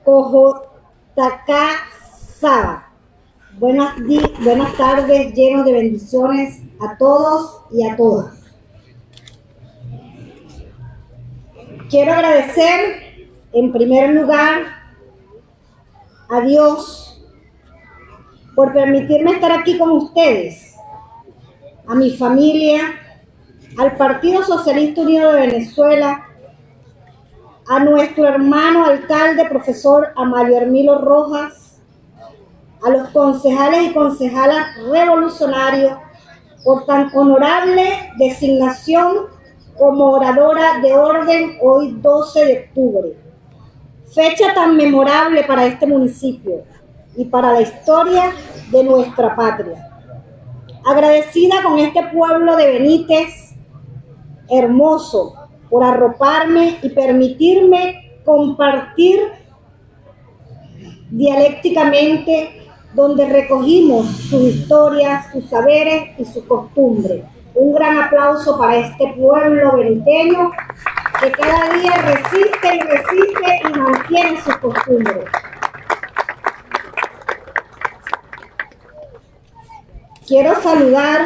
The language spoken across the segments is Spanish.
Cojotacá Saba. Buenas tardes, llenos de bendiciones a todos y a todas. Quiero agradecer en primer lugar a Dios por permitirme estar aquí con ustedes, a mi familia, al Partido Socialista Unido de Venezuela, a nuestro hermano alcalde, profesor Amalio Hermilo Rojas, a los concejales y concejalas revolucionarios por tan honorable designación como oradora de orden hoy 12 de octubre. Fecha tan memorable para este municipio y para la historia de nuestra patria. Agradecida con este pueblo de Benítez, hermoso, por arroparme y permitirme compartir dialécticamente donde recogimos sus historias, sus saberes y sus costumbres. Un gran aplauso para este pueblo beniteño que cada día resiste y resiste y mantiene sus costumbres. Quiero saludar.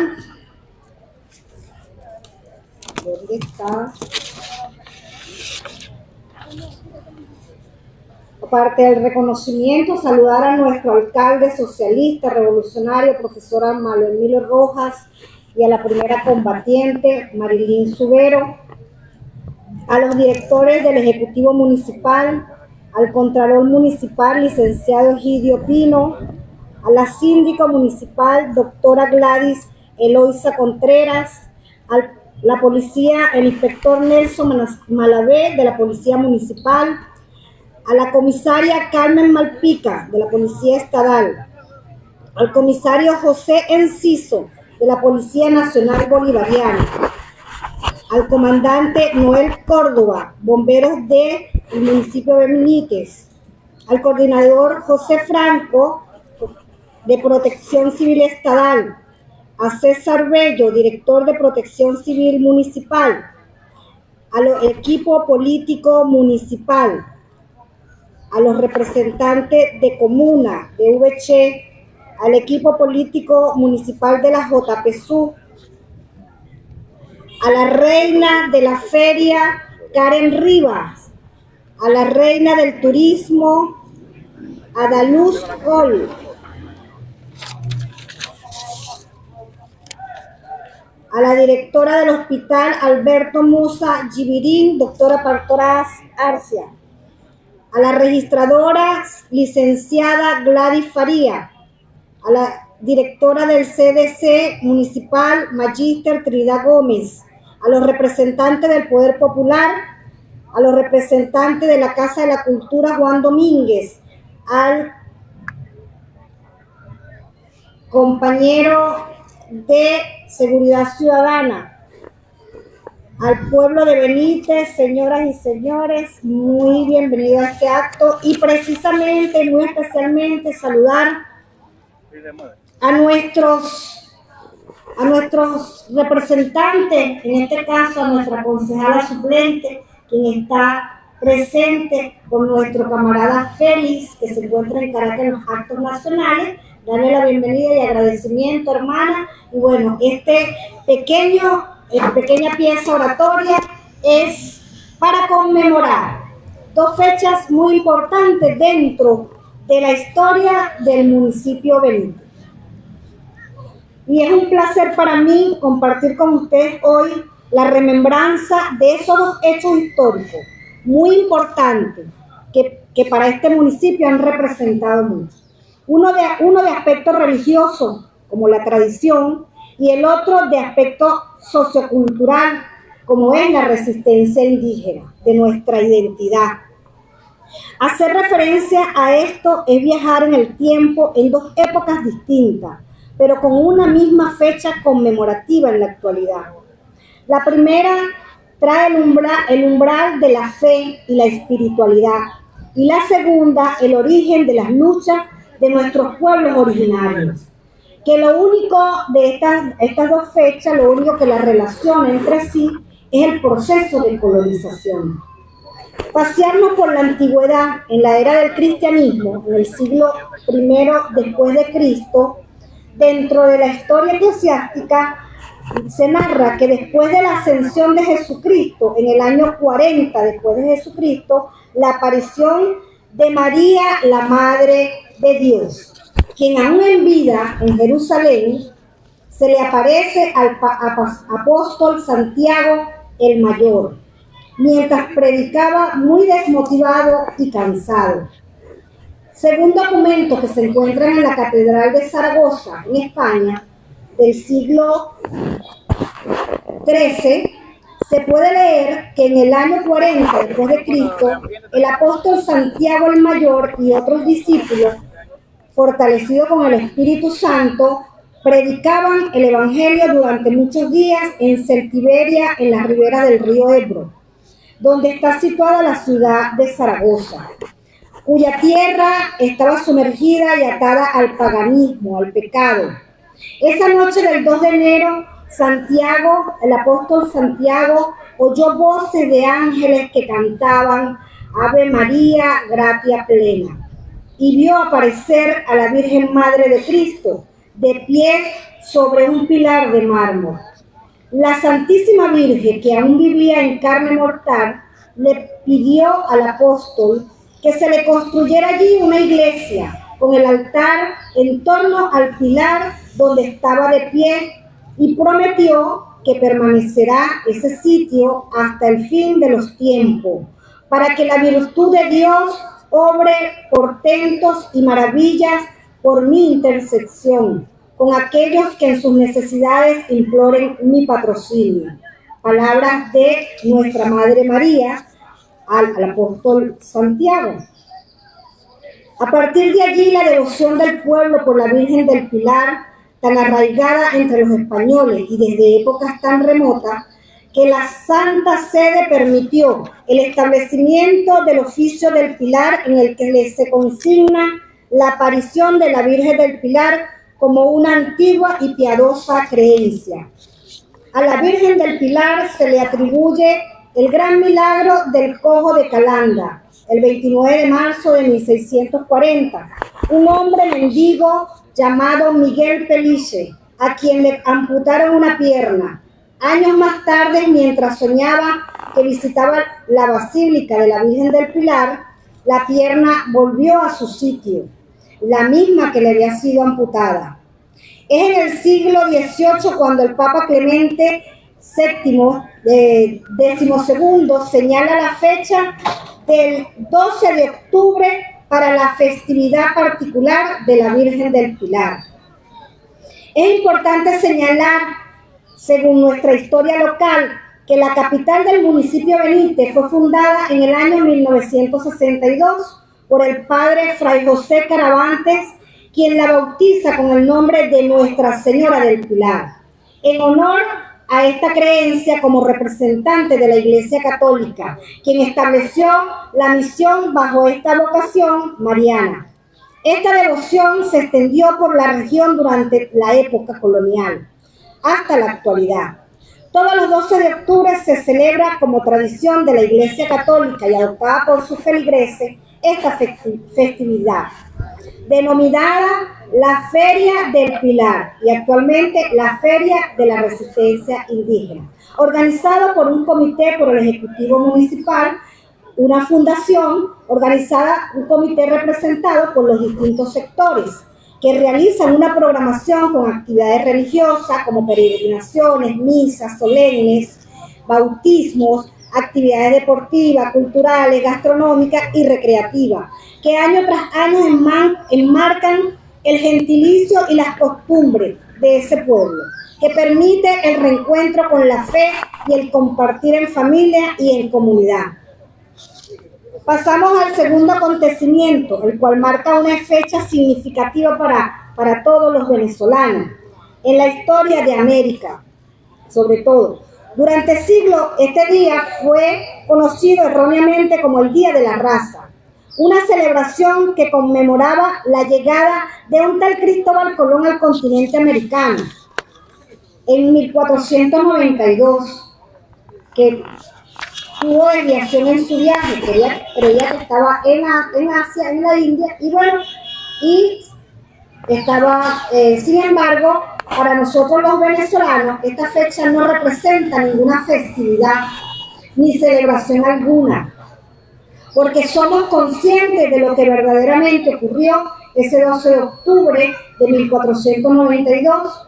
¿Dónde está? Aparte del reconocimiento, saludar a nuestro alcalde socialista, revolucionario, profesor Amalio Hermilo Rojas, y a la primera combatiente, Marilyn Subero, a los directores del Ejecutivo Municipal, al Contralor Municipal, licenciado Egidio Pino, a la síndico municipal, doctora Gladys Eloisa Contreras, a la policía, el inspector Nelson Malavé, de la Policía Municipal, a la comisaria Carmen Malpica, de la Policía Estatal, al comisario José Enciso, de la Policía Nacional Bolivariana, al comandante Noel Córdoba, bomberos del municipio de Benítez, al coordinador José Franco, de Protección Civil Estatal, a César Bello, director de Protección Civil Municipal, al equipo político municipal, a los representantes de comuna, de VC, al equipo político municipal de la JPSU, a la reina de la feria, Karen Rivas, a la reina del turismo, Adaluz Gol, a la directora del hospital Alberto Musa Givirín, doctora Partoraz Arcia, a la registradora licenciada Gladys Faría, a la directora del CDC municipal Magíster Trinidad Gómez, a los representantes del Poder Popular, a los representantes de la Casa de la Cultura Juan Domínguez, al compañero de Seguridad Ciudadana, al pueblo de Benítez, señoras y señores, muy bienvenidos a este acto y precisamente, muy especialmente, saludar a nuestros representantes, en este caso a nuestra concejala suplente, quien está presente con nuestro camarada Félix, que se encuentra en Caracas en los actos nacionales. Darle la bienvenida y agradecimiento, hermana. Y bueno, pequeña pieza oratoria es para conmemorar dos fechas muy importantes dentro de la historia del municipio Benítez. Y es un placer para mí compartir con ustedes hoy la remembranza de esos dos hechos históricos muy importantes que para este municipio han representado mucho. Uno de aspecto religioso, como la tradición, y el otro de aspecto sociocultural, como es la resistencia indígena de nuestra identidad. Hacer referencia a esto es viajar en el tiempo en dos épocas distintas, pero con una misma fecha conmemorativa en la actualidad. La primera trae el umbral de la fe y la espiritualidad, y la segunda, el origen de las luchas de nuestros pueblos originarios. Que lo único de estas dos fechas, lo único que las relaciona entre sí, es el proceso de colonización. Pasearnos por la antigüedad en la era del cristianismo, en el siglo I después de Cristo, dentro de la historia eclesiástica, se narra que después de la ascensión de Jesucristo, en el año 40 después de Jesucristo, la aparición de María, la Madre de Dios, quien aún en vida en Jerusalén, se le aparece al apóstol Santiago el Mayor, mientras predicaba muy desmotivado y cansado. Según documentos que se encuentran en la Catedral de Zaragoza, en España, del siglo XIII, se puede leer que en el año 40 después de Cristo, el apóstol Santiago el Mayor y otros discípulos, fortalecidos con el Espíritu Santo, predicaban el Evangelio durante muchos días en Celtiberia, en la ribera del río Ebro, donde está situada la ciudad de Zaragoza, cuya tierra estaba sumergida y atada al paganismo, al pecado. Esa noche del 2 de enero, Santiago, el apóstol Santiago, oyó voces de ángeles que cantaban Ave María, gratia plena, y vio aparecer a la Virgen Madre de Cristo, de pie sobre un pilar de mármol. La Santísima Virgen, que aún vivía en carne mortal, le pidió al apóstol que se le construyera allí una iglesia con el altar en torno al pilar donde estaba de pie, y prometió que permanecerá ese sitio hasta el fin de los tiempos, para que la virtud de Dios obre portentos y maravillas por mi intercesión, con aquellos que en sus necesidades imploren mi patrocinio. Palabras de nuestra Madre María al apóstol Santiago. A partir de allí, la devoción del pueblo por la Virgen del Pilar, tan arraigada entre los españoles y desde épocas tan remotas, que la Santa Sede permitió el establecimiento del oficio del Pilar, en el que se consigna la aparición de la Virgen del Pilar como una antigua y piadosa creencia. A la Virgen del Pilar se le atribuye el gran milagro del cojo de Calanda, el 29 de marzo de 1640, un hombre mendigo llamado Miguel Peliche, a quien le amputaron una pierna. Años más tarde, mientras soñaba que visitaba la Basílica de la Virgen del Pilar, la pierna volvió a su sitio, la misma que le había sido amputada. Es en el siglo XVIII cuando el Papa Clemente XII señala la fecha del 12 de octubre para la festividad particular de la Virgen del Pilar. Es importante señalar, según nuestra historia local, que la capital del municipio Benítez fue fundada en el año 1962 por el padre Fray José Caravantes, quien la bautiza con el nombre de Nuestra Señora del Pilar, en honor a esta creencia como representante de la Iglesia Católica, quien estableció la misión bajo esta vocación mariana. Esta devoción se extendió por la región durante la época colonial, hasta la actualidad. Todos los 12 de octubre se celebra como tradición de la Iglesia Católica y adoptada por sus feligreses esta festividad, denominada la Feria del Pilar y actualmente la Feria de la Resistencia Indígena, organizado por un comité por el Ejecutivo Municipal, una fundación organizada, un comité representado por los distintos sectores, que realizan una programación con actividades religiosas como peregrinaciones, misas solemnes, bautismos, actividades deportivas, culturales, gastronómicas y recreativas, que año tras año enmarcan el gentilicio y las costumbres de ese pueblo, que permite el reencuentro con la fe y el compartir en familia y en comunidad. Pasamos al segundo acontecimiento, el cual marca una fecha significativa para todos los venezolanos, en la historia de América, sobre todo. Durante siglos, este día fue conocido erróneamente como el Día de la Raza, una celebración que conmemoraba la llegada de un tal Cristóbal Colón al continente americano en 1492, que tuvo desviación en su viaje, creía que estaba en Asia, en la India, y bueno, estaba, sin embargo, para nosotros los venezolanos, esta fecha no representa ninguna festividad ni celebración alguna, porque somos conscientes de lo que verdaderamente ocurrió ese 12 de octubre de 1492.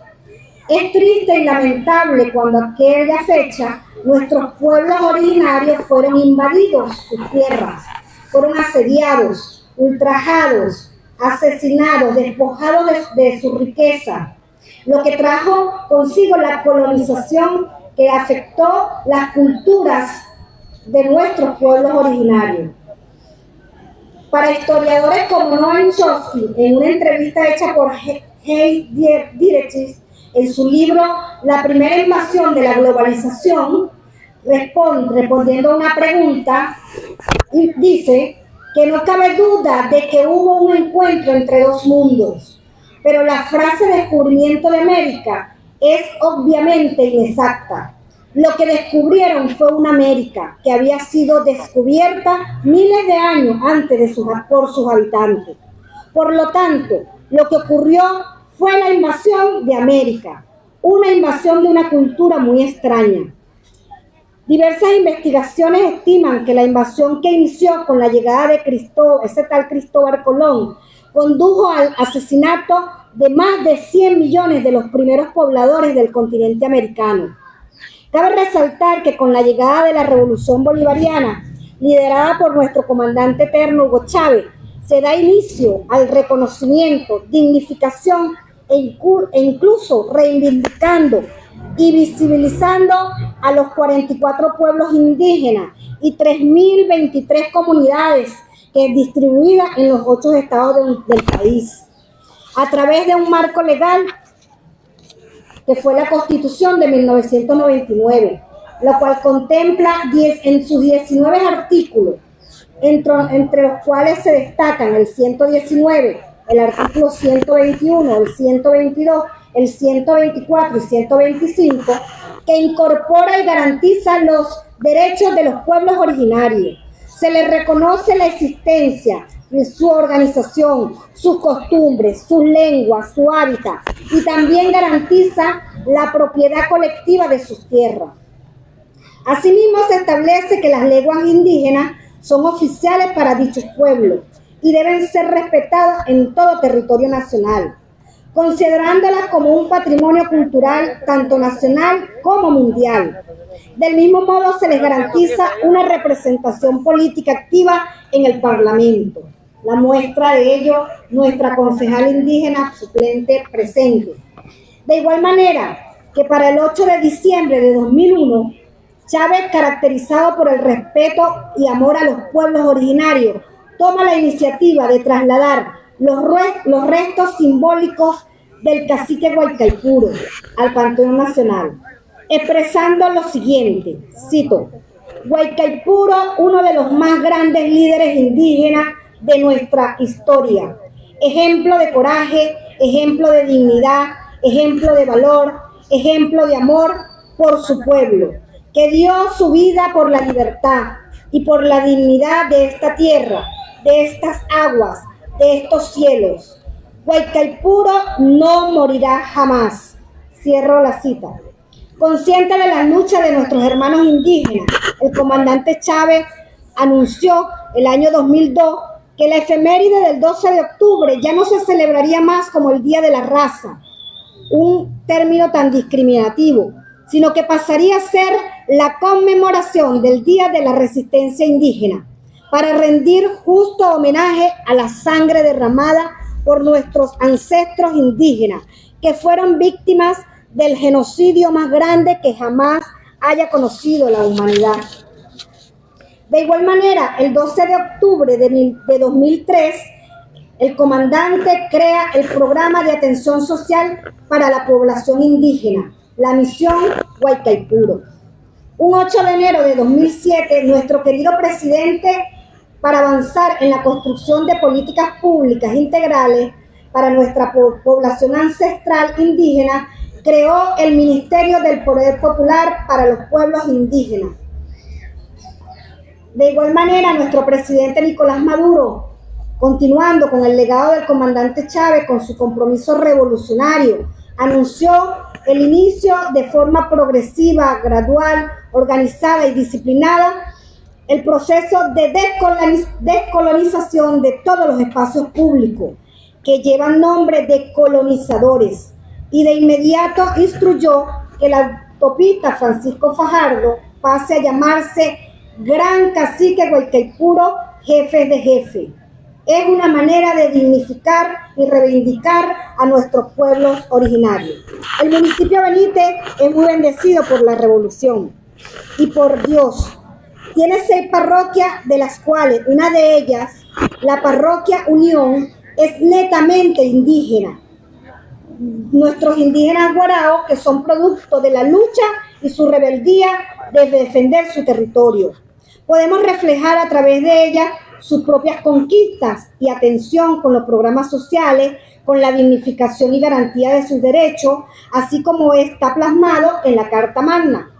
Es triste y lamentable cuando aquella fecha nuestros pueblos originarios fueron invadidos, sus tierras, fueron asediados, ultrajados, asesinados, despojados de su riqueza, lo que trajo consigo la colonización que afectó las culturas de nuestros pueblos originarios. Para historiadores como Noam Chomsky, en una entrevista hecha por Hay Dietrich, en su libro La primera invasión de la globalización, respondiendo a una pregunta, y dice que no cabe duda de que hubo un encuentro entre dos mundos, pero la frase descubrimiento de América es obviamente inexacta. Lo que descubrieron fue una América que había sido descubierta miles de años antes por sus habitantes. Por lo tanto, lo que ocurrió fue la invasión de América, una invasión de una cultura muy extraña. Diversas investigaciones estiman que la invasión que inició con la llegada de ese tal Cristóbal Colón condujo al asesinato de más de 100 millones de los primeros pobladores del continente americano. Cabe resaltar que con la llegada de la Revolución Bolivariana, liderada por nuestro comandante eterno Hugo Chávez, se da inicio al reconocimiento, dignificación e incluso reivindicando y visibilizando a los 44 pueblos indígenas y 3.023 comunidades distribuidas en los 8 estados del país, a través de un marco legal que fue la Constitución de 1999, lo cual contempla en sus 19 artículos, entre los cuales se destacan el 119, el artículo 121, el 122, el 124 y 125, que incorpora y garantiza los derechos de los pueblos originarios. Se les reconoce la existencia de su organización, sus costumbres, sus lenguas, su hábitat, y también garantiza la propiedad colectiva de sus tierras. Asimismo, se establece que las lenguas indígenas son oficiales para dichos pueblos y deben ser respetadas en todo territorio nacional, considerándolas como un patrimonio cultural tanto nacional como mundial. Del mismo modo, se les garantiza una representación política activa en el Parlamento. La muestra de ello, nuestra concejal indígena suplente presente. De igual manera que para el 8 de diciembre de 2001, Chávez, caracterizado por el respeto y amor a los pueblos originarios, toma la iniciativa de trasladar los restos simbólicos del cacique Guaycaipuro al Panteón Nacional, expresando lo siguiente, cito: Guaycaipuro, uno de los más grandes líderes indígenas de nuestra historia, ejemplo de coraje, ejemplo de dignidad, ejemplo de valor, ejemplo de amor por su pueblo, que dio su vida por la libertad y por la dignidad de esta tierra, de estas aguas, de estos cielos. Guaycaipuro no morirá jamás. Cierro la cita. Consciente de la lucha de nuestros hermanos indígenas, el comandante Chávez anunció el año 2002 que la efeméride del 12 de octubre ya no se celebraría más como el Día de la Raza, un término tan discriminativo, sino que pasaría a ser la conmemoración del Día de la Resistencia Indígena, para rendir justo homenaje a la sangre derramada por nuestros ancestros indígenas, que fueron víctimas del genocidio más grande que jamás haya conocido la humanidad. De igual manera, el 12 de octubre de 2003, el comandante crea el Programa de Atención Social para la Población Indígena, la Misión Guaycaipuro. Un 8 de enero de 2007, nuestro querido presidente, para avanzar en la construcción de políticas públicas integrales para nuestra población ancestral indígena, creó el Ministerio del Poder Popular para los Pueblos Indígenas. De igual manera, nuestro presidente Nicolás Maduro, continuando con el legado del comandante Chávez, con su compromiso revolucionario, anunció el inicio de forma progresiva, gradual, organizada y disciplinada el proceso de descolonización de todos los espacios públicos que llevan nombre de colonizadores, y de inmediato instruyó que la autopista Francisco Fajardo pase a llamarse Gran Cacique Guaycaipuro, Jefes de Jefe. Es una manera de dignificar y reivindicar a nuestros pueblos originarios. El municipio Benítez es muy bendecido por la revolución y por Dios. Tiene 6 parroquias, de las cuales una de ellas, la parroquia Unión, es netamente indígena. Nuestros indígenas guaraos, que son producto de la lucha y su rebeldía de defender su territorio. Podemos reflejar a través de ella sus propias conquistas y atención con los programas sociales, con la dignificación y garantía de sus derechos, así como está plasmado en la Carta Magna.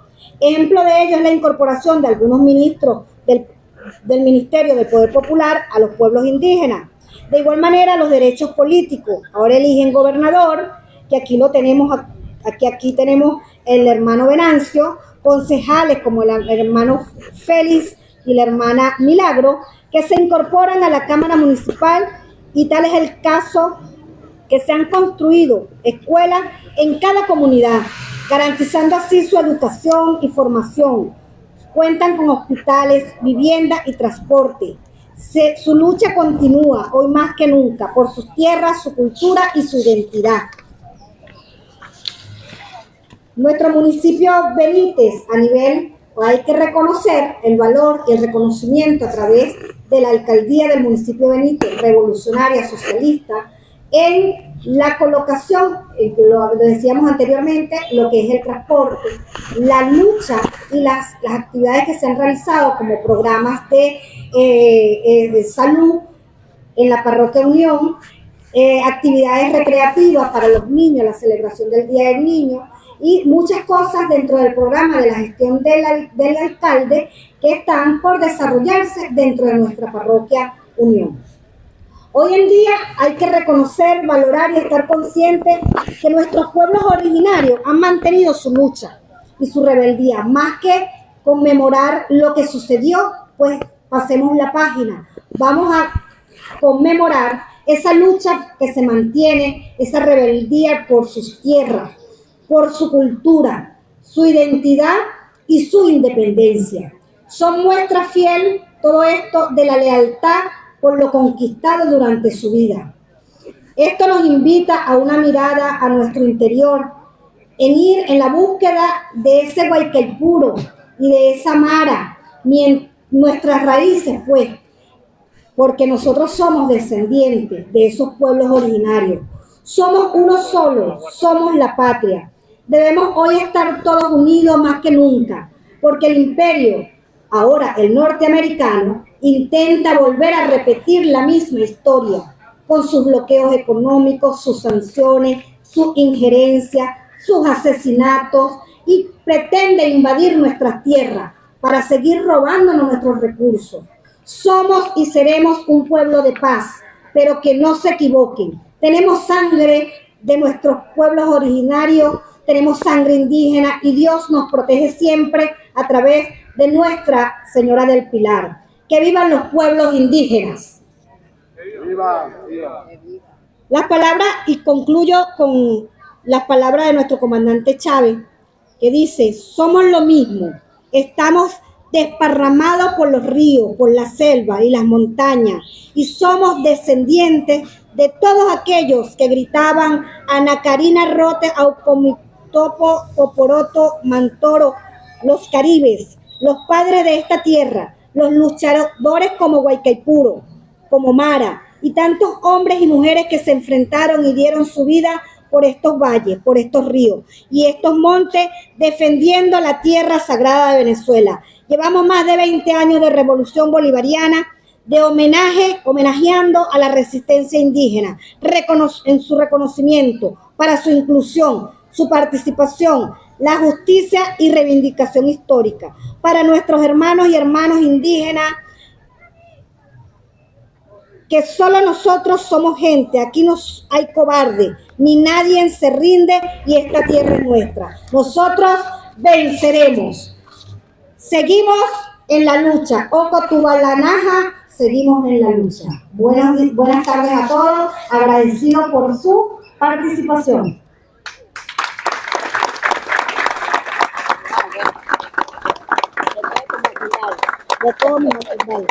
Ejemplo de ello es la incorporación de algunos ministros del Ministerio del Poder Popular a los pueblos indígenas. De igual manera, los derechos políticos. Ahora eligen gobernador, que aquí lo tenemos, aquí tenemos el hermano Venancio, concejales como el hermano Félix y la hermana Milagro, que se incorporan a la Cámara Municipal, y tal es el caso que se han construido escuelas en cada comunidad, garantizando así su educación y formación. Cuentan con hospitales, vivienda y transporte. Su lucha continúa hoy más que nunca por sus tierras, su cultura y su identidad. Nuestro municipio Benítez, hay que reconocer el valor y el reconocimiento a través de la alcaldía del municipio Benítez, revolucionaria, socialista, en la colocación, lo decíamos anteriormente, lo que es el transporte, la lucha y las actividades que se han realizado como programas de salud en la parroquia Unión, actividades recreativas para los niños, la celebración del Día del Niño, y muchas cosas dentro del programa de la gestión del alcalde que están por desarrollarse dentro de nuestra parroquia Unión. Hoy en día hay que reconocer, valorar y estar conscientes que nuestros pueblos originarios han mantenido su lucha y su rebeldía. Más que conmemorar lo que sucedió, pues pasemos la página. Vamos a conmemorar esa lucha que se mantiene, esa rebeldía por sus tierras, por su cultura, su identidad y su independencia. Son muestra fiel todo esto de la lealtad por lo conquistado durante su vida. Esto nos invita a una mirada a nuestro interior, en ir en la búsqueda de ese Guaycaipuro y de esa Mara, nuestras raíces, pues, porque nosotros somos descendientes de esos pueblos originarios. Somos uno solo, somos la patria. Debemos hoy estar todos unidos más que nunca, porque el imperio, ahora el norteamericano, intenta volver a repetir la misma historia, con sus bloqueos económicos, sus sanciones, su injerencia, sus asesinatos, y pretende invadir nuestras tierras para seguir robándonos nuestros recursos. Somos y seremos un pueblo de paz, pero que no se equivoquen. Tenemos sangre de nuestros pueblos originarios, tenemos sangre indígena, y Dios nos protege siempre a través de Nuestra Señora del Pilar. ¡Que vivan los pueblos indígenas! ¡Viva! ¡Viva! Las palabras, y concluyo con las palabras de nuestro comandante Chávez, que dice: somos lo mismo, estamos desparramados por los ríos, por la selva y las montañas, y somos descendientes de todos aquellos que gritaban Anacarina Rote, Aucomitopo, Poporoto, Mantoro, los caribes, los padres de esta tierra, los luchadores como Guaycaipuro, como Mara, y tantos hombres y mujeres que se enfrentaron y dieron su vida por estos valles, por estos ríos y estos montes, defendiendo la tierra sagrada de Venezuela. Llevamos más de 20 años de revolución bolivariana, de homenajeando a la resistencia indígena, en su reconocimiento, para su inclusión, su participación, la justicia y reivindicación histórica. para nuestros hermanos y hermanas indígenas, que solo nosotros somos gente, aquí no hay cobarde, ni nadie se rinde y esta tierra es nuestra. Nosotros venceremos. Seguimos en la lucha. Ocotubalanaja, seguimos en la lucha. Buenas tardes a todos, agradecido por su participación. De todo mi material.